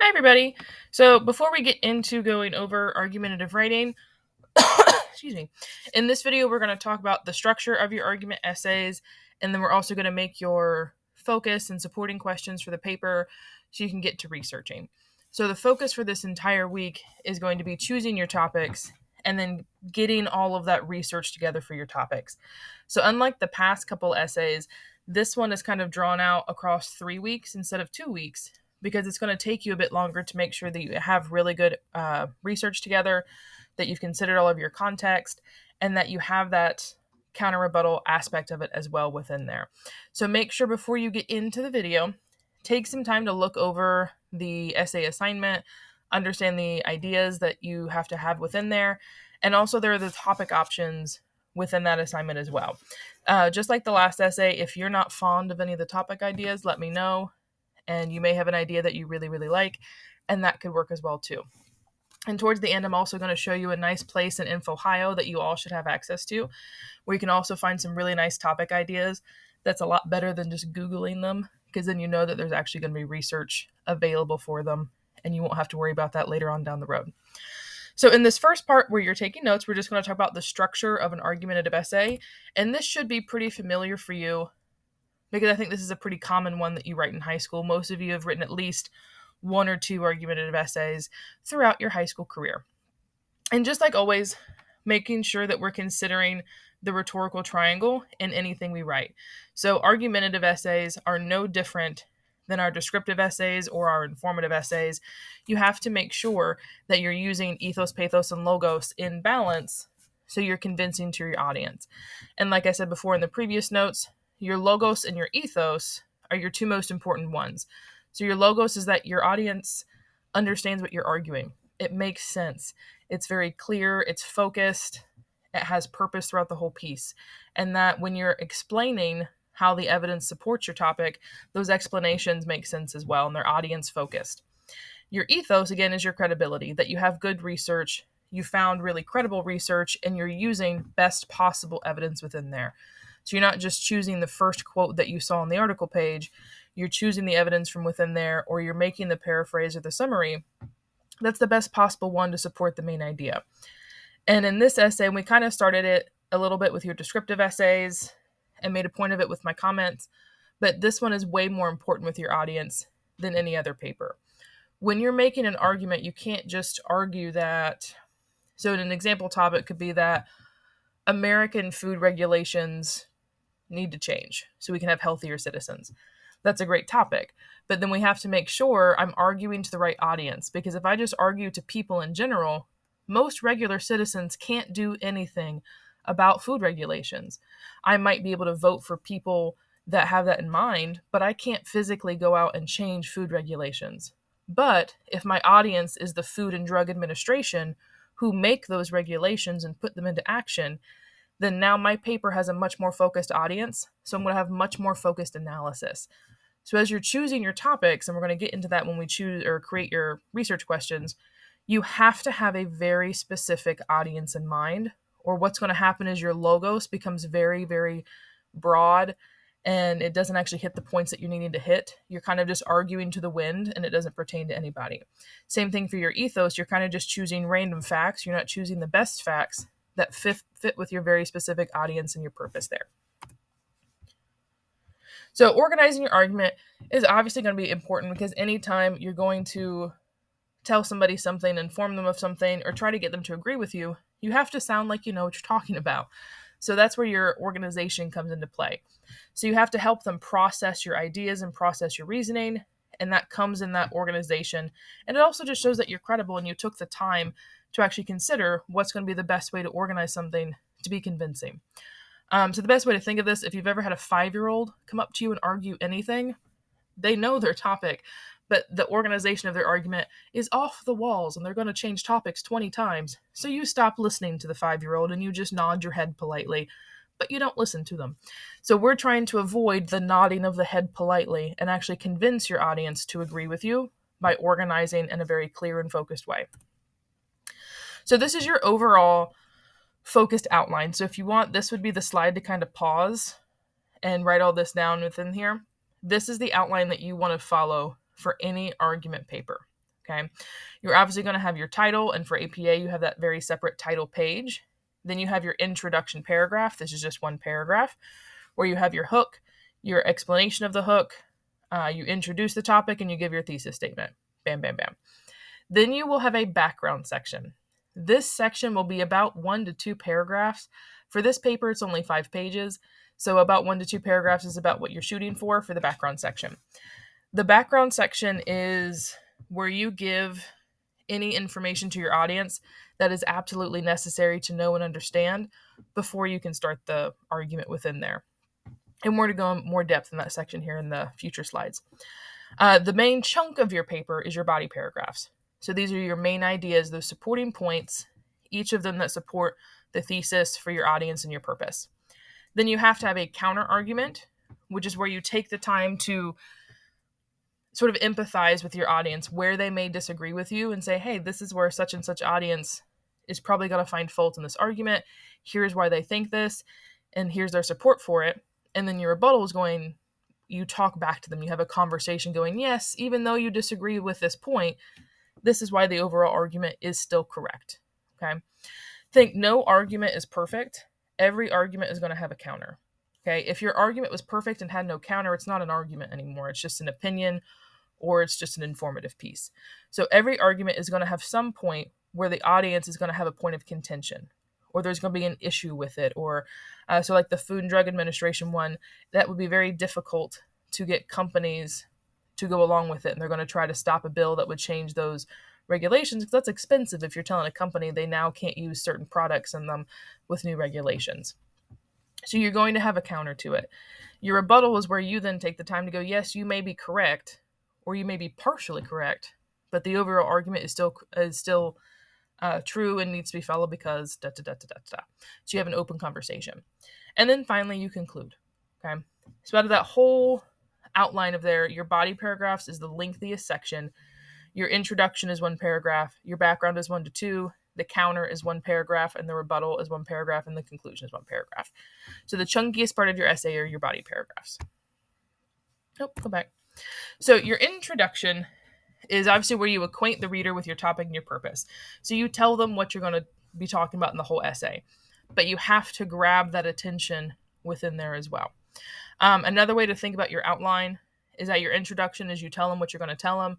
Hi, everybody. So before we get into going over argumentative writing, excuse me, in this video, we're going to talk about the structure of your argument essays, and then we're also going to make your focus and supporting questions for the paper so you can get to researching. So the focus for this entire week is going to be choosing your topics and then getting all of that research together for your topics. So unlike the past couple essays, this one is kind of drawn out across 3 weeks instead of 2 weeks, because it's going to take you a bit longer to make sure that you have really good research together, that you've considered all of your context, and that you have that counter rebuttal aspect of it as well within there. So make sure before you get into the video, take some time to look over the essay assignment, understand the ideas that you have to have within there, and also there are the topic options within that assignment as well. Just like the last essay, if you're not fond of any of the topic ideas, let me know. And you may have an idea that you really, really like, and that could work as well too. And towards the end, I'm also going to show you a nice place in InfoHio that you all should have access to, where you can also find some really nice topic ideas. That's a lot better than just Googling them, because then you know that there's actually going to be research available for them, and you won't have to worry about that later on down the road. So in this first part where you're taking notes, we're just going to talk about the structure of an argumentative essay, and this should be pretty familiar for you, because I think this is a pretty common one that you write in high school. Most of you have written at least 1 or 2 argumentative essays throughout your high school career. And just like always, making sure that we're considering the rhetorical triangle in anything we write. So argumentative essays are no different than our descriptive essays or our informative essays. You have to make sure that you're using ethos, pathos, and logos in balance so you're convincing to your audience. And like I said before in the previous notes, your logos and your ethos are your 2 most important ones. So your logos is that your audience understands what you're arguing. It makes sense. It's very clear. It's focused. It has purpose throughout the whole piece. And that when you're explaining how the evidence supports your topic, those explanations make sense as well, and they're audience focused. Your ethos, again, is your credibility, that you have good research, you found really credible research, and you're using best possible evidence within there. So you're not just choosing the first quote that you saw on the article page, you're choosing the evidence from within there, or you're making the paraphrase or the summary that's the best possible one to support the main idea. And in this essay, we kind of started it a little bit with your descriptive essays and made a point of it with my comments, but this one is way more important with your audience than any other paper. When you're making an argument, you can't just argue that. So an example topic could be that American food regulations need to change so we can have healthier citizens. That's a great topic. But then we have to make sure I'm arguing to the right audience, because if I just argue to people in general, most regular citizens can't do anything about food regulations. I might be able to vote for people that have that in mind, but I can't physically go out and change food regulations. But if my audience is the Food and Drug Administration, who make those regulations and put them into action, then now my paper has a much more focused audience, so I'm going to have much more focused analysis. So as you're choosing your topics, and we're going to get into that when we choose or create your research questions, you have to have a very specific audience in mind, or what's going to happen is your logos becomes very, very broad, and it doesn't actually hit the points that you need to hit. You're kind of just arguing to the wind, and it doesn't pertain to anybody. Same thing for your ethos. You're kind of just choosing random facts. You're not choosing the best facts that fit with your very specific audience and your purpose there. So organizing your argument is obviously going to be important, because anytime you're going to tell somebody something, inform them of something, or try to get them to agree with you, you have to sound like you know what you're talking about. So that's where your organization comes into play. So you have to help them process your ideas and process your reasoning, and that comes in that organization. And it also just shows that you're credible and you took the time to actually consider what's going to be the best way to organize something to be convincing. So the best way to think of this, if you've ever had a 5-year-old come up to you and argue anything, they know their topic, but the organization of their argument is off the walls, and they're going to change topics 20 times. So you stop listening to the 5-year-old and you just nod your head politely, but you don't listen to them. So we're trying to avoid the nodding of the head politely and actually convince your audience to agree with you by organizing in a very clear and focused way. So this is your overall focused outline. So if you want, this would be the slide to kind of pause and write all this down within here. This is the outline that you want to follow for any argument paper. Okay. You're obviously going to have your title, and for APA, you have that very separate title page. Then you have your introduction paragraph. This is just one paragraph where you have your hook, your explanation of the hook, you introduce the topic, and you give your thesis statement. Bam, bam, bam. Then you will have a background section. This section will be about 1 to 2 paragraphs. For this paper, it's only 5 pages. So about 1 to 2 paragraphs is about what you're shooting for the background section. The background section is where you give any information to your audience that is absolutely necessary to know and understand before you can start the argument within there. And we're going to go in more depth in that section here in the future slides. The main chunk of your paper is your body paragraphs. So these are your main ideas, those supporting points, each of them that support the thesis for your audience and your purpose. Then you have to have a counter argument, which is where you take the time to sort of empathize with your audience where they may disagree with you and say, hey, this is where such and such audience is probably going to find fault in this argument. Here's why they think this, and here's their support for it. And then your rebuttal is going, you talk back to them. You have a conversation going, yes, even though you disagree with this point, this is why the overall argument is still correct. Okay. Think no argument is perfect. Every argument is going to have a counter. Okay. If your argument was perfect and had no counter, it's not an argument anymore. It's just an opinion, or it's just an informative piece. So every argument is going to have some point where the audience is going to have a point of contention, or there's going to be an issue with it, or so like the Food and Drug Administration one, that would be very difficult to get companies to go along with it, and they're going to try to stop a bill that would change those regulations, because that's expensive if you're telling a company they now can't use certain products in them with new regulations. So you're going to have a counter to it. Your rebuttal is where you then take the time to go, yes, you may be correct, or you may be partially correct, but the overall argument is still true and needs to be followed because da da da da da da. So you have an open conversation. And then finally you conclude. Okay. So out of that whole outline of there, your body paragraphs is the lengthiest section. Your introduction is 1 paragraph. Your background is 1 to 2. The counter is 1 paragraph, and the rebuttal is 1 paragraph, and the conclusion is 1 paragraph. So the chunkiest part of your essay are your body paragraphs. Oh, go back. So your introduction is obviously where you acquaint the reader with your topic and your purpose. So you tell them what you're going to be talking about in the whole essay, but you have to grab that attention within there as well. Another way to think about your outline is that your introduction is you tell them what you're going to tell them.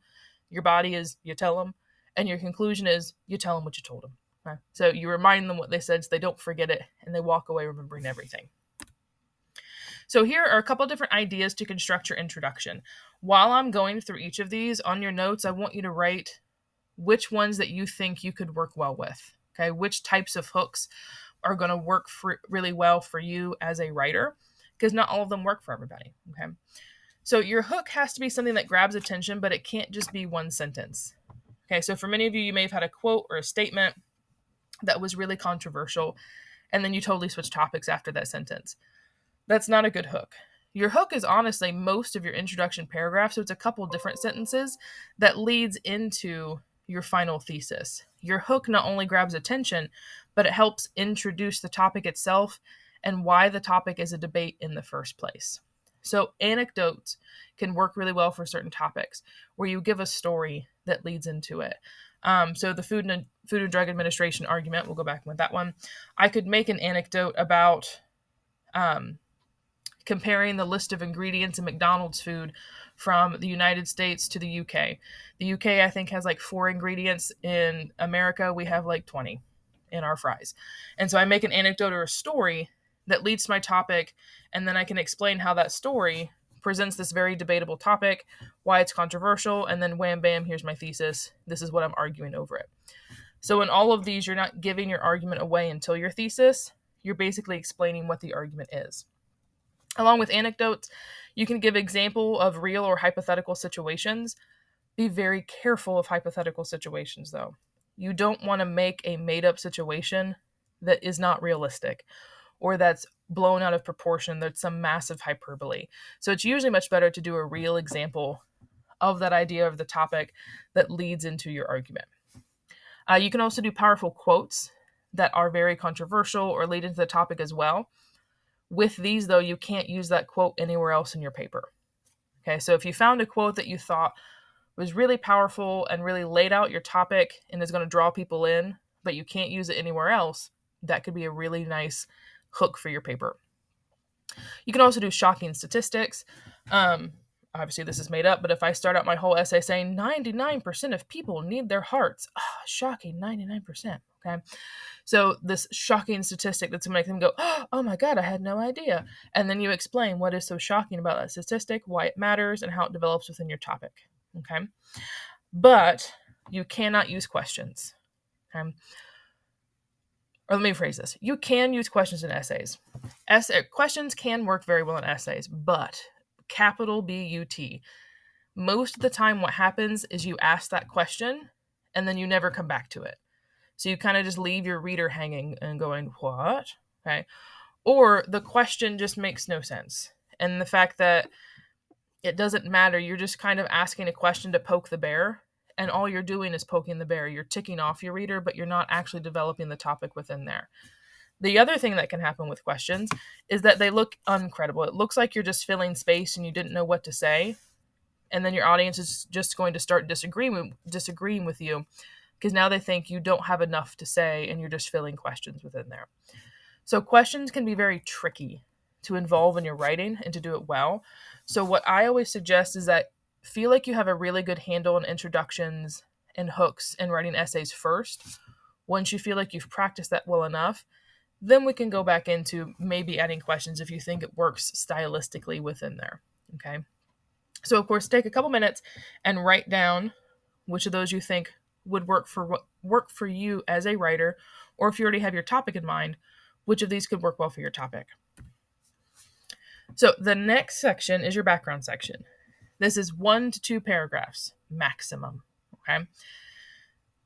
Your body is you tell them, and your conclusion is you tell them what you told them. Okay? So you remind them what they said so they don't forget it, and they walk away remembering everything. So here are a couple of different ideas to construct your introduction. While I'm going through each of these on your notes, I want you to write which ones that you think you could work well with. Okay, which types of hooks are going to work really well for you as a writer, because not all of them work for everybody. Okay, so your hook has to be something that grabs attention, but it can't just be one sentence. Okay, so for many of you, you may have had a quote or a statement that was really controversial, and then you totally switch topics after that sentence. That's not a good hook. Your hook is honestly most of your introduction paragraph, so it's a couple different sentences that leads into your final thesis. Your hook not only grabs attention, but it helps introduce the topic itself and why the topic is a debate in the first place. So anecdotes can work really well for certain topics where you give a story that leads into it. So the Food and Drug Administration argument, we'll go back with that one. I could make an anecdote about comparing the list of ingredients in McDonald's food from the United States to the UK. The UK, I think, has like 4 ingredients. In America, we have like 20 in our fries. And so I make an anecdote or a story that leads to my topic, and then I can explain how that story presents this very debatable topic, why it's controversial, and then wham, bam, here's my thesis. This is what I'm arguing over it. So in all of these, you're not giving your argument away until your thesis. You're basically explaining what the argument is. Along with anecdotes, you can give example of real or hypothetical situations. Be very careful of hypothetical situations, though. You don't want to make a made-up situation that is not realistic or that's blown out of proportion, that's some massive hyperbole. So it's usually much better to do a real example of that idea of the topic that leads into your argument. You can also do powerful quotes that are very controversial or lead into the topic as well. With these, though, you can't use that quote anywhere else in your paper. Okay, so if you found a quote that you thought was really powerful and really laid out your topic and is going to draw people in, but you can't use it anywhere else, that could be a really nice hook for your paper. You can also do shocking statistics. Obviously, this is made up, but if I start out my whole essay saying 99% of people need their hearts, shocking, 99%. Okay. So this shocking statistic that's going to make them go, oh my God, I had no idea. And then you explain what is so shocking about that statistic, why it matters, and how it develops within your topic. Okay. But you cannot use questions. Okay. Or let me rephrase this. You can use questions in essays. Questions can work very well in essays, but capital B-U-T. Most of the time what happens is you ask that question and then you never come back to it. So you kind of just leave your reader hanging and going, what? Okay. Or the question just makes no sense. And the fact that it doesn't matter, you're just kind of asking a question to poke the bear, and all you're doing is poking the bear. You're ticking off your reader, but you're not actually developing the topic within there. The other thing that can happen with questions is that they look uncredible. It looks like you're just filling space and you didn't know what to say. And then your audience is just going to start disagreeing with you because now they think you don't have enough to say and you're just filling questions within there. So questions can be very tricky to involve in your writing and to do it well. So what I always suggest is that feel like you have a really good handle on introductions and hooks and writing essays first. Once you feel like you've practiced that well enough, then we can go back into maybe adding questions if you think it works stylistically within there. Okay. So of course, take a couple minutes and write down which of those you think would work for you as a writer, or if you already have your topic in mind, which of these could work well for your topic. So the next section is your background section. This is 1 to 2 paragraphs maximum. Okay.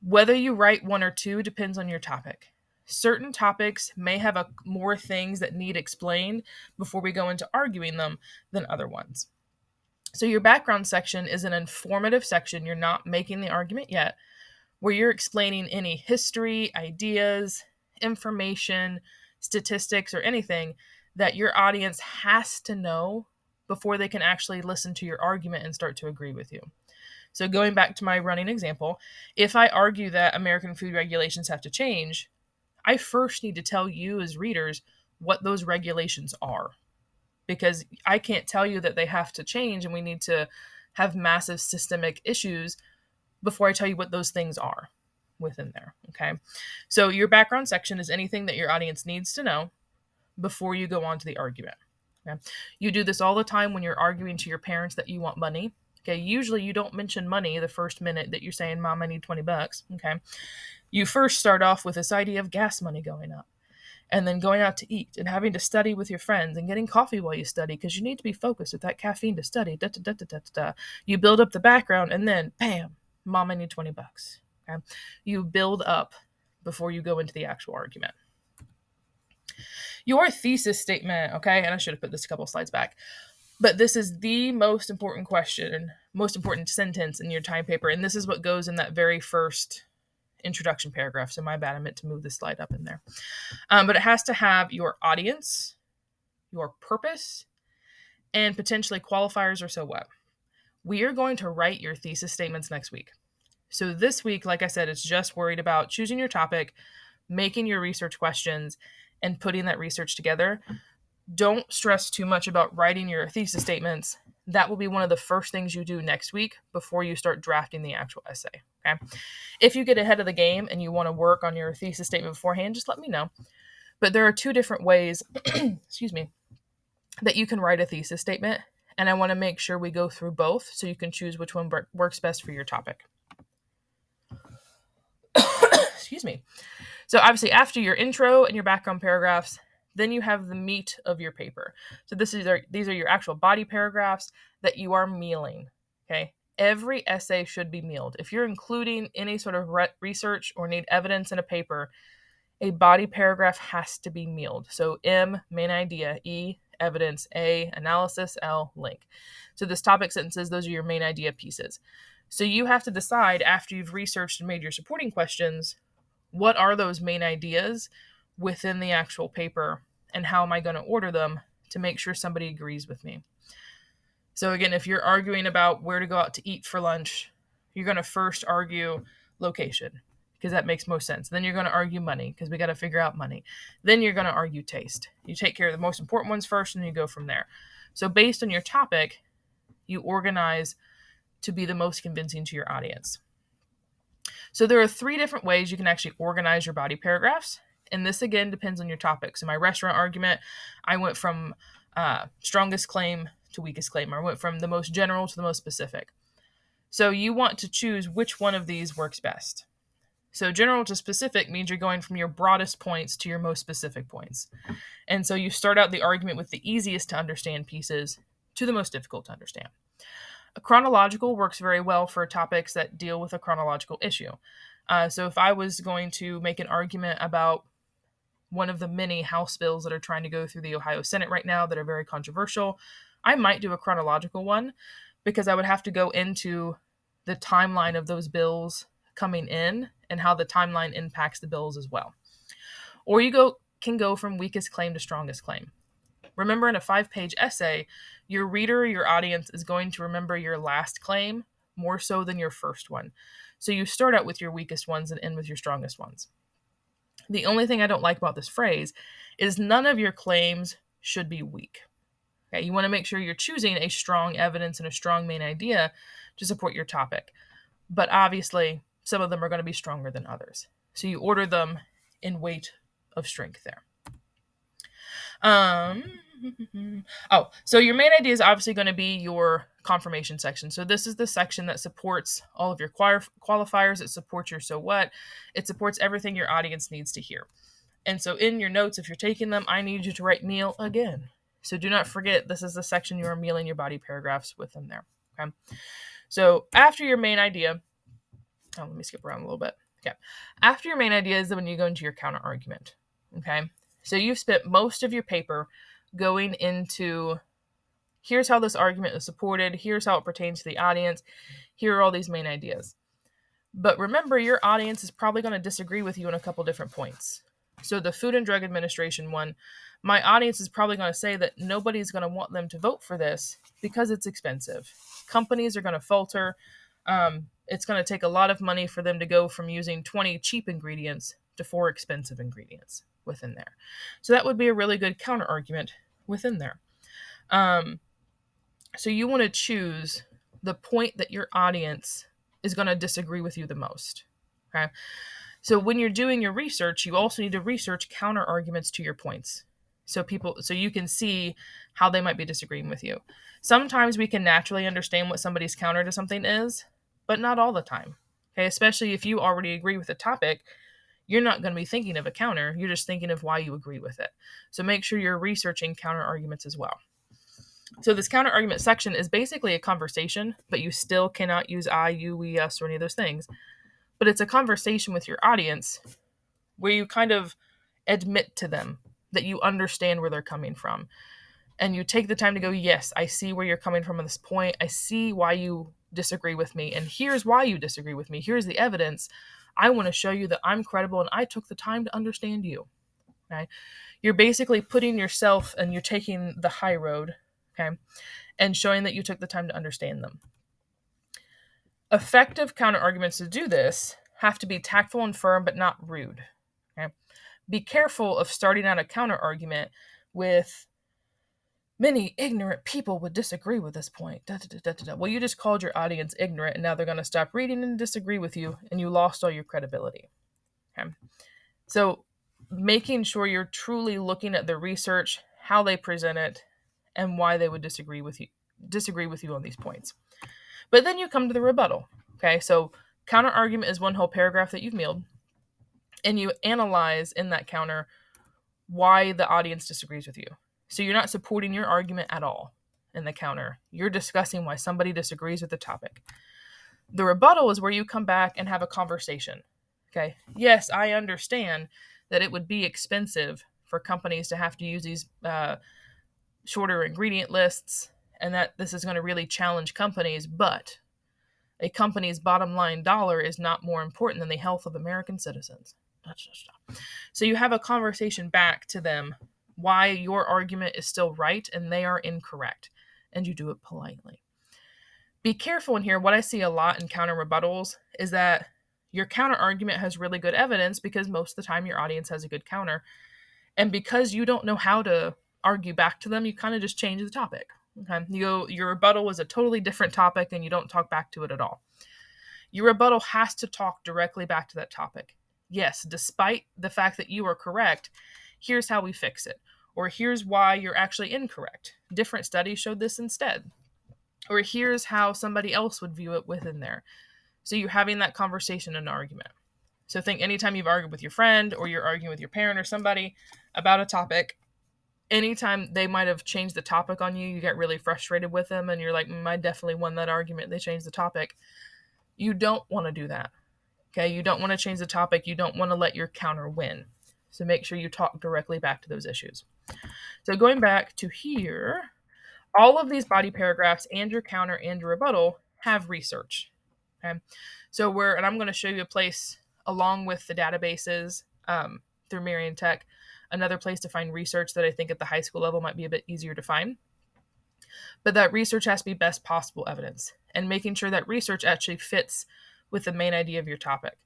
Whether you write 1 or 2 depends on your topic. Certain topics may have more things that need explained before we go into arguing them than other ones. So your background section is an informative section. You're not making the argument yet, where you're explaining any history, ideas, information, statistics, or anything that your audience has to know before they can actually listen to your argument and start to agree with you. So going back to my running example, if I argue that American food regulations have to change, I first need to tell you as readers what those regulations are, because I can't tell you that they have to change and we need to have massive systemic issues before I tell you what those things are within there. Okay. So your background section is anything that your audience needs to know before you go on to the argument. Okay. You do this all the time when you're arguing to your parents that you want money. Okay. Usually you don't mention money the first minute that you're saying, Mom, I need $20. Okay. You first start off with this idea of gas money going up, and then going out to eat and having to study with your friends and getting coffee while you study because you need to be focused with that caffeine to study. You build up the background and then bam, Mom, I need $20. Okay. You build up before you go into the actual argument. Your thesis statement, okay, and I should have put this a couple slides back, but this is the most important question, most important sentence in your time paper, and this is what goes in that very first introduction paragraph. So my bad, I meant to move this slide up in there. But it has to have your audience, your purpose, and potentially qualifiers or so what. We are going to write your thesis statements next week. So this week, like I said, it's just worried about choosing your topic, making your research questions, and putting that research together. Don't stress too much about writing your thesis statements. That will be one of the first things you do next week before you start drafting the actual essay. Okay. If you get ahead of the game and you want to work on your thesis statement beforehand, just let me know. But there are 2 different ways, excuse me, that you can write a thesis statement. And I want to make sure we go through both so you can choose which one works best for your topic. Excuse me. So obviously after your intro and your background paragraphs, then you have the meat of your paper. So these are your actual body paragraphs that you are mealing. Okay. Every essay should be mealed. If you're including any sort of research or need evidence in a paper, a body paragraph has to be mealed. So M, main idea, E, evidence, A, analysis, L, link. So this topic sentences, those are your main idea pieces. So you have to decide after you've researched and made your supporting questions, what are those main ideas within the actual paper and how am I going to order them to make sure somebody agrees with me? So again, if you're arguing about where to go out to eat for lunch, you're going to first argue location, because that makes most sense. Then you're going to argue money, because we got to figure out money. Then you're going to argue taste. You take care of the most important ones first, and then you go from there. So based on your topic, you organize to be the most convincing to your audience. So there are 3 different ways you can actually organize your body paragraphs. And this, again, depends on your topic. So my restaurant argument, I went from strongest claim to weakest claim. I went from the most general to the most specific. So you want to choose which one of these works best. So general to specific means you're going from your broadest points to your most specific points. And so you start out the argument with the easiest to understand pieces to the most difficult to understand. A chronological works very well for topics that deal with a chronological issue. So if I was going to make an argument about one of the many House bills that are trying to go through the Ohio Senate right now that are very controversial, I might do a chronological one, because I would have to go into the timeline of those bills coming in and how the timeline impacts the bills as well. Or you can go from weakest claim to strongest claim. Remember, in a 5-page essay, your reader, your audience, is going to remember your last claim more so than your first one. So you start out with your weakest ones and end with your strongest ones. The only thing I don't like about this phrase is none of your claims should be weak. Okay, you want to make sure you're choosing a strong evidence and a strong main idea to support your topic. But obviously, some of them are going to be stronger than others. So you order them in weight of strength there. So your main idea is obviously going to be your confirmation section. So this is the section that supports all of your qualifiers. It supports your so what. It supports everything your audience needs to hear. And so in your notes, if you're taking them, I need you to write meal again. So do not forget, this is the section you are mealing your body paragraphs within there. Okay. So after your main idea, let me skip around a little bit. Okay. After your main idea is when you go into your counter argument. Okay. So you've spent most of your paper going into, here's how this argument is supported. Here's how it pertains to the audience. Here are all these main ideas. But remember, your audience is probably going to disagree with you on a couple different points. So the Food and Drug Administration one, my audience is probably going to say that nobody's going to want them to vote for this because it's expensive. Companies are going to falter. It's going to take a lot of money for them to go from using 20 cheap ingredients to 4 expensive ingredients within there. So that would be a really good counter argument within there. So you want to choose the point that your audience is going to disagree with you the most. Okay. So when you're doing your research, you also need to research counter arguments to your points. So you can see how they might be disagreeing with you. Sometimes we can naturally understand what somebody's counter to something is, but not all the time. Okay. Especially if you already agree with the topic, you're not going to be thinking of a counter. You're just thinking of why you agree with it. So make sure you're researching counter arguments as well. So this counter argument section is basically a conversation, but you still cannot use I, you, we, us, or any of those things. But it's a conversation with your audience where you kind of admit to them that you understand where they're coming from. And you take the time to go, yes, I see where you're coming from at this point. I see why you disagree with me. And here's why you disagree with me. Here's the evidence. I want to show you that I'm credible and I took the time to understand you. Okay? You're basically putting yourself and you're taking the high road, okay, and showing that you took the time to understand them. Effective counter arguments to do this have to be tactful and firm, but not rude. Okay? Be careful of starting out a counter argument with many ignorant people would disagree with this point. Da, da, da, da, da. Well, you just called your audience ignorant, and now they're going to stop reading and disagree with you, and you lost all your credibility. Okay? So making sure you're truly looking at the research, how they present it, and why they would disagree with you on these points. But then you come to the rebuttal. Okay, so counter argument is one whole paragraph that you've mealed, and you analyze in that counter why the audience disagrees with you. So you're not supporting your argument at all in the counter. You're discussing why somebody disagrees with the topic. The rebuttal is where you come back and have a conversation. Okay, yes, I understand that it would be expensive for companies to have to use these shorter ingredient lists, and that this is going to really challenge companies, but a company's bottom line dollar is not more important than the health of American citizens. So you have a conversation back to them why your argument is still right and they are incorrect, and you do it politely. Be careful in here. What I see a lot in counter rebuttals is that your counter argument has really good evidence because most of the time your audience has a good counter. And because you don't know how to argue back to them, you kind of just change the topic. Okay. Your rebuttal is a totally different topic and you don't talk back to it at all. Your rebuttal has to talk directly back to that topic. Yes, despite the fact that you are correct, here's how we fix it. Or here's why you're actually incorrect. Different studies showed this instead. Or here's how somebody else would view it within there. So you're having that conversation and argument. So think anytime you've argued with your friend or you're arguing with your parent or somebody about a topic, anytime they might have changed the topic on you, you get really frustrated with them and you're like, I definitely won that argument. They changed the topic. You don't want to do that. Okay. You don't want to change the topic. You don't want to let your counter win. So make sure you talk directly back to those issues. So going back to here, all of these body paragraphs and your counter and your rebuttal have research. Okay. So and I'm going to show you a place along with the databases through Marian Tech, another place to find research that I think at the high school level might be a bit easier to find. But that research has to be best possible evidence and making sure that research actually fits with the main idea of your topic.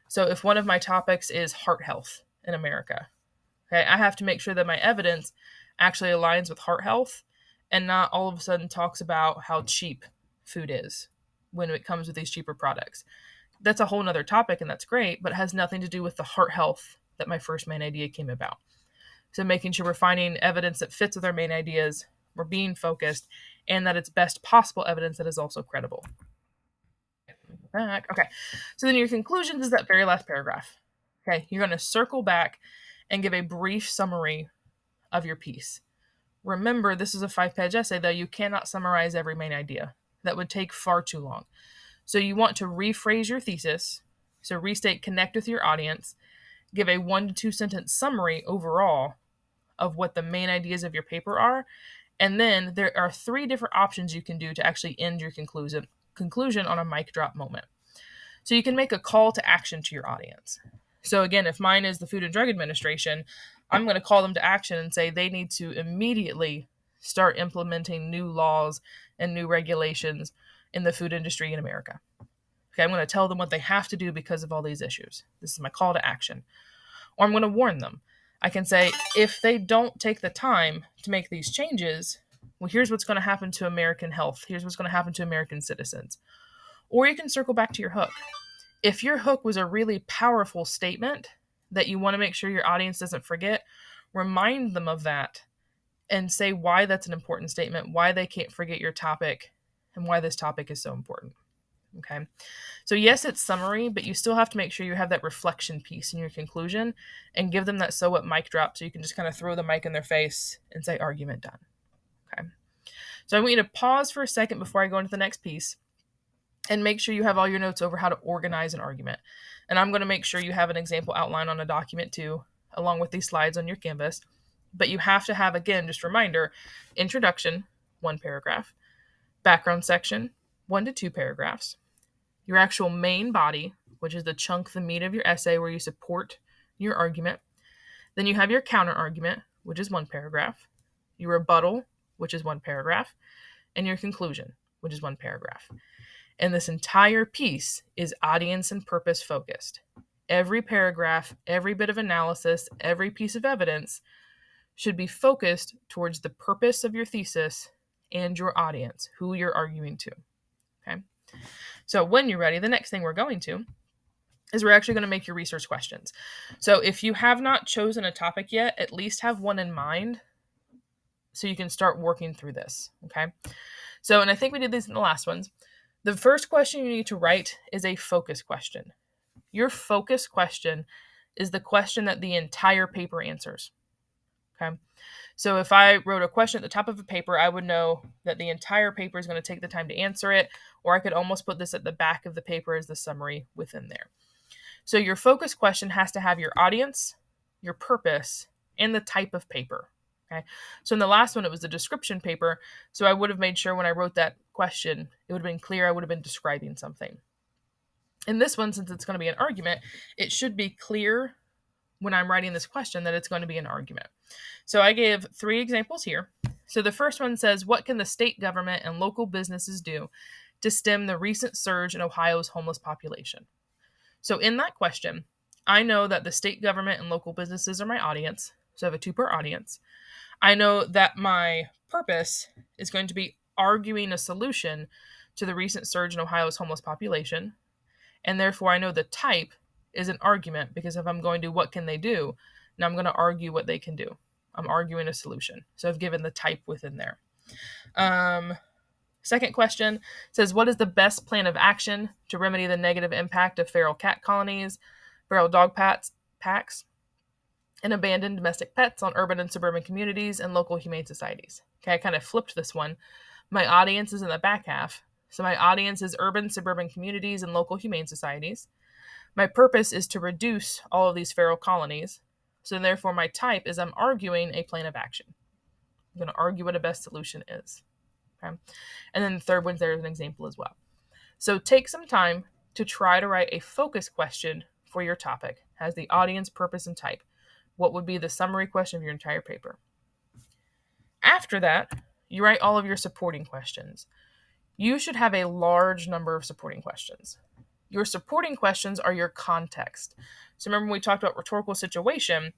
So if one of my topics is heart health in America, okay, I have to make sure that my evidence actually aligns with heart health and not all of a sudden talks about how cheap food is when it comes with these cheaper products. That's a whole nother topic and that's great, but it has nothing to do with the heart health that my first main idea came about. So making sure we're finding evidence that fits with our main ideas, we're being focused, and that it's best possible evidence that is also credible. Okay, so then your conclusions is that very last paragraph. Okay, you're going to circle back and give a brief summary of your piece. Remember, this is a 5-page essay, though you cannot summarize every main idea. That would take far too long. So you want to rephrase your thesis, so restate, connect with your audience, give a 1 to 2 sentence summary overall of what the main ideas of your paper are, and then there are 3 different options you can do to actually end your conclusion on a mic drop moment. So you can make a call to action to your audience. So again, if mine is the Food and Drug Administration, I'm going to call them to action and say they need to immediately start implementing new laws and new regulations in the food industry in America. Okay, I'm going to tell them what they have to do because of all these issues. This is my call to action. Or I'm going to warn them. I can say, if they don't take the time to make these changes, well, here's what's going to happen to American health. Here's what's going to happen to American citizens. Or you can circle back to your hook. If your hook was a really powerful statement that you want to make sure your audience doesn't forget, remind them of that and say why that's an important statement, why they can't forget your topic, and why this topic is so important. Okay. So yes, it's summary, but you still have to make sure you have that reflection piece in your conclusion and give them that so what mic drop so you can just kind of throw the mic in their face and say argument done. Okay. So I want you to pause for a second before I go into the next piece and make sure you have all your notes over how to organize an argument. And I'm going to make sure you have an example outline on a document too, along with these slides on your Canvas. But you have to have, again, just a reminder, introduction, 1 paragraph, background section, 1 to 2 paragraphs, your actual main body, which is the chunk, the meat of your essay where you support your argument. Then you have your counter argument, which is 1 paragraph, your rebuttal, which is 1 paragraph, and your conclusion, which is 1 paragraph. And this entire piece is audience and purpose focused. Every paragraph, every bit of analysis, every piece of evidence should be focused towards the purpose of your thesis and your audience, who you're arguing to. Okay. So when you're ready, the next thing we're going to is we're actually going to make your research questions. So if you have not chosen a topic yet, at least have one in mind so you can start working through this. Okay. So, and I think we did these in the last ones. The first question you need to write is a focus question. Your focus question is the question that the entire paper answers. Okay. So if I wrote a question at the top of a paper, I would know that the entire paper is going to take the time to answer it, or I could almost put this at the back of the paper as the summary within there. So your focus question has to have your audience, your purpose, and the type of paper. Okay. So in the last one, it was the description paper. So I would have made sure when I wrote that question, it would have been clear. I would have been describing something. In this one, since it's going to be an argument, it should be clear when I'm writing this question that it's going to be an argument. So I gave 3 examples here. So the first one says, what can the state government and local businesses do to stem the recent surge in Ohio's homeless population. So in that question, I know that the state government and local businesses are my audience. So I have a two-part audience. I know that my purpose is going to be arguing a solution to the recent surge in Ohio's homeless population. And therefore, I know the type is an argument, because if I'm going to what can they do, now I'm going to argue what they can do. I'm arguing a solution. So I've given the type within there. Second question says, what is the best plan of action to remedy the negative impact of feral cat colonies, feral dog packs, and abandoned domestic pets on urban and suburban communities and local humane societies? Okay, I kind of flipped this one. My audience is in the back half. So my audience is urban, suburban communities and local humane societies. My purpose is to reduce all of these feral colonies. So therefore, my type is I'm arguing a plan of action. I'm going to argue what a best solution is. Okay? And then the third one, there's an example as well. So take some time to try to write a focus question for your topic as the audience, purpose, and type. What would be the summary question of your entire paper? After that, you write all of your supporting questions. You should have a large number of supporting questions. Your supporting questions are your context. So remember when we talked about rhetorical situation,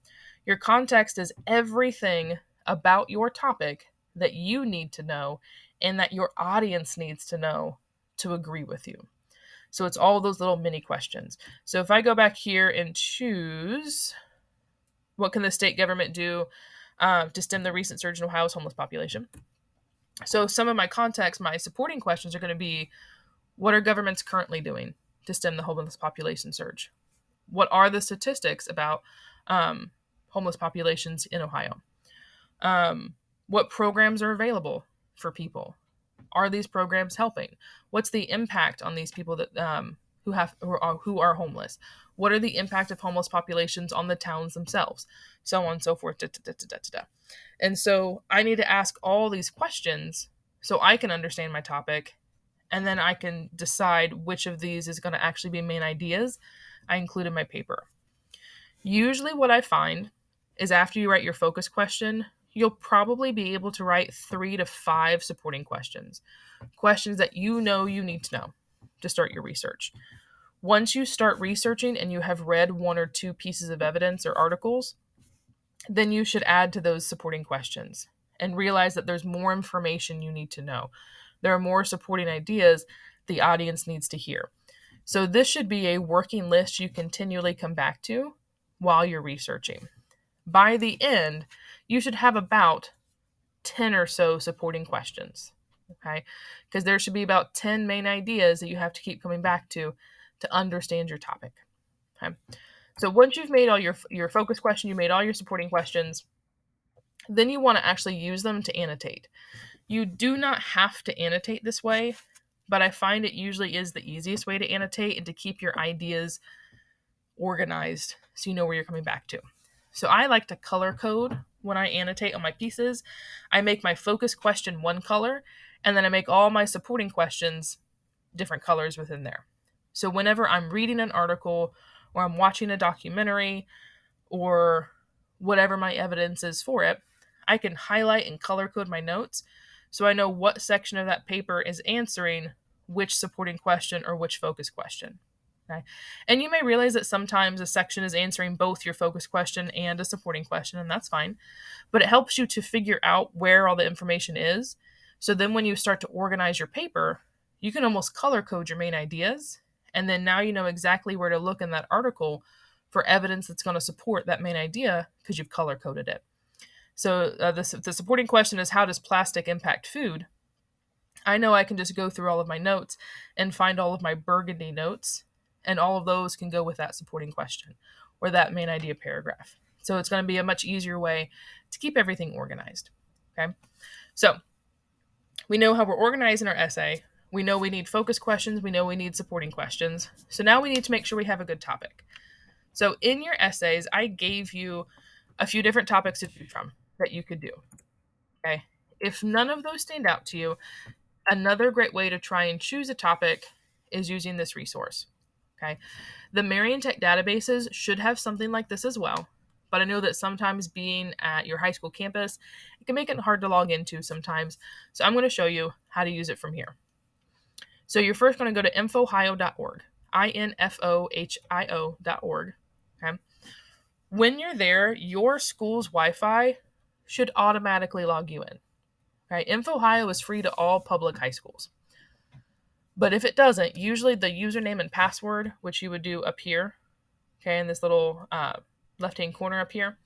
your context is everything about your topic that you need to know and that your audience needs to know to agree with you. So it's all those little mini questions. So if I go back here and choose, what can the state government do to stem the recent surge in Ohio's homeless population? So some of my context, my supporting questions are going to be, what are governments currently doing to stem the homeless population surge? What are the statistics about homeless populations in Ohio? What programs are available for people? Are these programs helping? What's the impact on these people that who are homeless? What are the impact of homeless populations on the towns themselves? So on and so forth. And so I need to ask all these questions so I can understand my topic, and then I can decide which of these is going to actually be main ideas I include in my paper. Usually what I find is after you write your focus question, you'll probably be able to write 3 to 5 supporting questions that you know you need to know to start your research. Once you start researching and you have read 1 or 2 pieces of evidence or articles, then you should add to those supporting questions and realize that there's more information you need to know. There are more supporting ideas the audience needs to hear. So this should be a working list you continually come back to while you're researching. By the end, you should have about 10 or so supporting questions, okay? Because there should be about 10 main ideas that you have to keep coming back to understand your topic, okay? So once you've made all your focus question, you made all your supporting questions, then you want to actually use them to annotate. You do not have to annotate this way, but I find it usually is the easiest way to annotate and to keep your ideas organized so you know where you're coming back to. So I like to color code when I annotate on my pieces. I make my focus question one color, and then I make all my supporting questions different colors within there. So whenever I'm reading an article or I'm watching a documentary or whatever my evidence is for it, I can highlight and color code my notes so I know what section of that paper is answering which supporting question or which focus question. Okay. And you may realize that sometimes a section is answering both your focus question and a supporting question, and that's fine. But it helps you to figure out where all the information is. So then when you start to organize your paper, you can almost color code your main ideas. And then now you know exactly where to look in that article for evidence that's going to support that main idea because you've color coded it. So the supporting question is, how does plastic impact food? I know I can just go through all of my notes and find all of my burgundy notes, and all of those can go with that supporting question or that main idea paragraph. So it's going to be a much easier way to keep everything organized. Okay. So we know how we're organizing our essay. We know we need focus questions. We know we need supporting questions. So now we need to make sure we have a good topic. So in your essays, I gave you a few different topics to choose from that you could do. Okay. If none of those stand out to you, another great way to try and choose a topic is using this resource. Okay. The Marion Tech databases should have something like this as well, but I know that sometimes being at your high school campus, it can make it hard to log into sometimes. So I'm going to show you how to use it from here. So you're first going to go to infohio.org, infohio.org. Okay. When you're there, your school's Wi-Fi should automatically log you in. Okay. InfoHio is free to all public high schools. But if it doesn't, usually the username and password, which you would do up here, okay, in this little left-hand corner up here,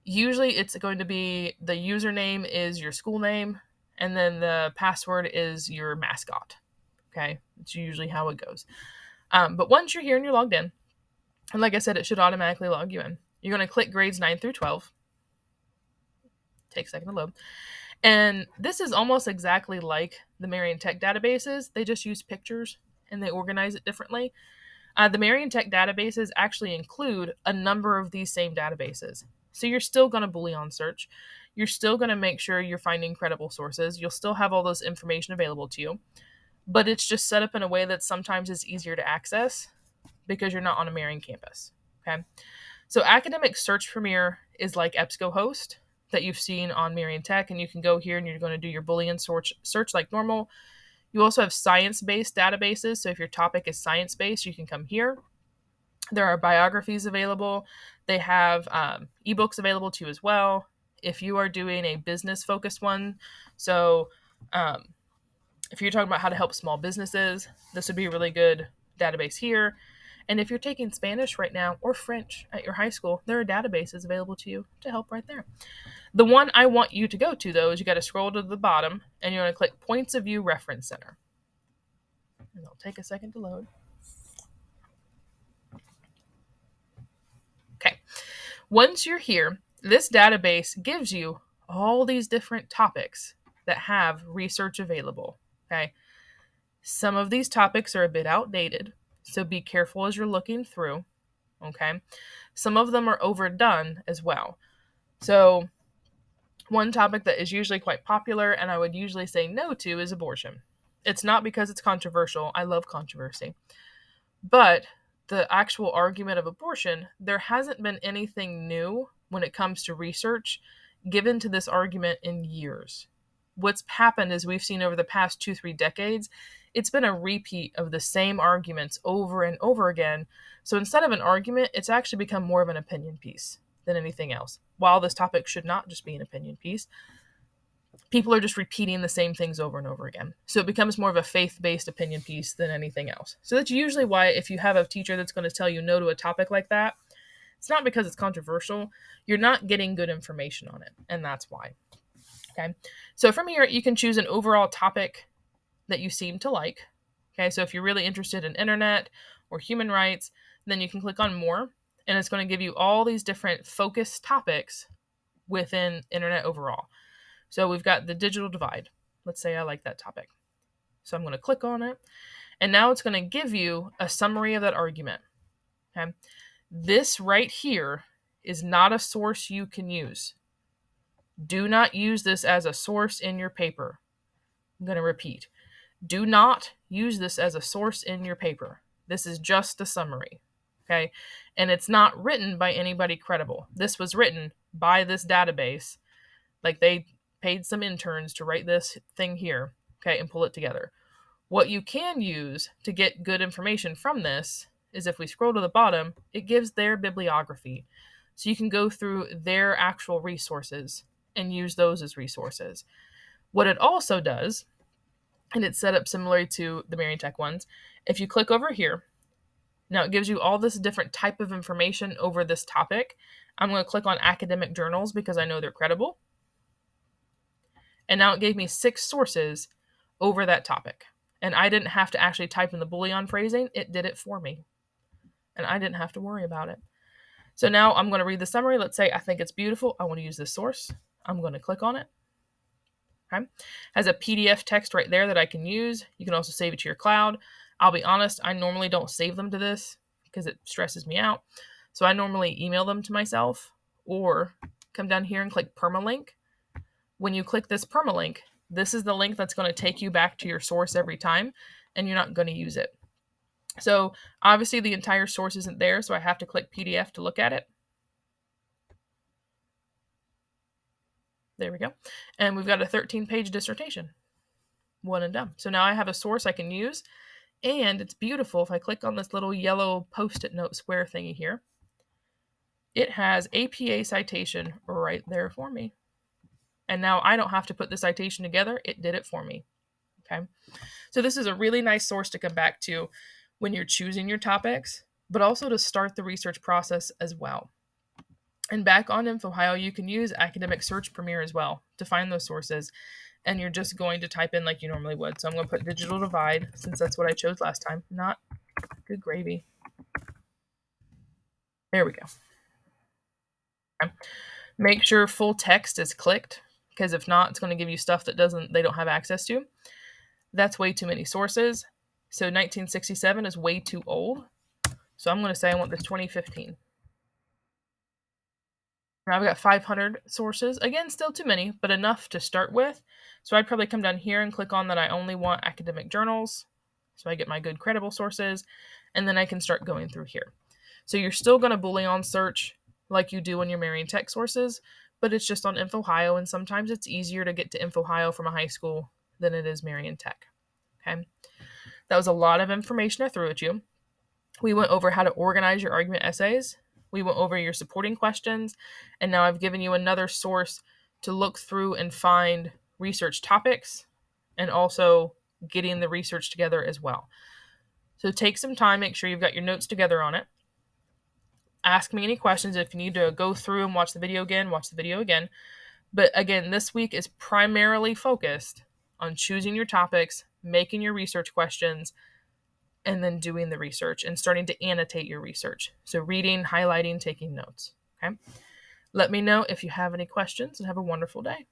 usually it's going to be the username is your school name, and then the password is your mascot. Okay, it's usually how it goes. But once you're here and you're logged in, and like I said, it should automatically log you in. You're going to click grades 9 through 12. Take a second to load. And this is almost exactly like the Marian Tech databases. They just use pictures and they organize it differently. The Marian Tech databases actually include a number of these same databases. So you're still going to Boolean search. You're still going to make sure you're finding credible sources. You'll still have all those information available to you. But it's just set up in a way that sometimes is easier to access because you're not on a Marian campus. Okay. So Academic Search Premier is like EBSCOhost that you've seen on Marian Tech, and you can go here and you're going to do your Boolean search like normal. You also have science-based databases, so if your topic is science-based, you can come here. There are biographies available. They have ebooks available to you as well. If you are doing a business-focused one, so if you're talking about how to help small businesses, this would be a really good database here. And if you're taking Spanish right now or French at your high school, there are databases available to you to help right there. The one I want you to go to, though, is you got to scroll to the bottom and you're going to click Points of View Reference Center. And it'll take a second to load. Okay. Once you're here, this database gives you all these different topics that have research available. Okay. Some of these topics are a bit outdated, so be careful as you're looking through. Okay. Some of them are overdone as well. So one topic that is usually quite popular and I would usually say no to is abortion. It's not because it's controversial. I love controversy. But the actual argument of abortion, there hasn't been anything new when it comes to research given to this argument in years. What's happened is we've seen over the past 2-3 decades, it's been a repeat of the same arguments over and over again. So instead of an argument, it's actually become more of an opinion piece than anything else. While this topic should not just be an opinion piece, people are just repeating the same things over and over again. So it becomes more of a faith-based opinion piece than anything else. So that's usually why if you have a teacher that's going to tell you no to a topic like that, it's not because it's controversial. You're not getting good information on it, and that's why. Okay. So from here, you can choose an overall topic that you seem to like. Okay. So if you're really interested in internet or human rights, then you can click on more, and it's going to give you all these different focused topics within internet overall. So we've got the digital divide. Let's say I like that topic. So I'm going to click on it, and now it's going to give you a summary of that argument. Okay. This right here is not a source you can use. Do not use this as a source in your paper. I'm going to repeat. Do not use this as a source in your paper. This is just a summary. Okay. And it's not written by anybody credible. This was written by this database. Like they paid some interns to write this thing here. Okay. And pull it together. What you can use to get good information from this is if we scroll to the bottom, it gives their bibliography. So you can go through their actual resources and use those as resources. What it also does, and it's set up similarly to the Marian Tech ones, if you click over here, now it gives you all this different type of information over this topic. I'm going to click on academic journals because I know they're credible. And now it gave me 6 sources over that topic. And I didn't have to actually type in the Boolean phrasing. It did it for me. And I didn't have to worry about it. So now I'm going to read the summary. Let's say I think it's beautiful. I want to use this source. I'm going to click on it. Okay. Has a PDF text right there that I can use. You can also save it to your cloud. I'll be honest, I normally don't save them to this because it stresses me out. So I normally email them to myself or come down here and click permalink. When you click this permalink, this is the link that's going to take you back to your source every time, and you're not going to use it. So obviously the entire source isn't there, so I have to click PDF to look at it. There we go. And we've got a 13-page dissertation. One and done. So now I have a source I can use, and it's beautiful. If I click on this little yellow post-it note square thingy here, it has APA citation right there for me. And now I don't have to put the citation together. It did it for me. Okay. So this is a really nice source to come back to when you're choosing your topics, but also to start the research process as well. And back on InfoHio, you can use Academic Search Premier as well to find those sources. And you're just going to type in like you normally would. So I'm going to put digital divide, since that's what I chose last time. Not good gravy. There we go. Okay. Make sure full text is clicked, because if not, it's going to give you stuff that they don't have access to. That's way too many sources. So 1967 is way too old. So I'm going to say I want this 2015. Now I've got 500 sources. Again, still too many, but enough to start with. So I'd probably come down here and click on that I only want academic journals. So I get my good credible sources, and then I can start going through here. So you're still going to Boolean search like you do when you're Marian Tech sources, but it's just on InfoHio, and sometimes it's easier to get to InfoHio from a high school than it is Marian Tech. Okay, that was a lot of information I threw at you. We went over how to organize your argument essays. We went over your supporting questions, and now I've given you another source to look through and find research topics, and also getting the research together as well. So take some time, make sure you've got your notes together on it. Ask me any questions. If you need to go through and watch the video again, watch the video again. But again, this week is primarily focused on choosing your topics, making your research questions, and then doing the research and starting to annotate your research. So reading, highlighting, taking notes. Okay. Let me know if you have any questions, and have a wonderful day.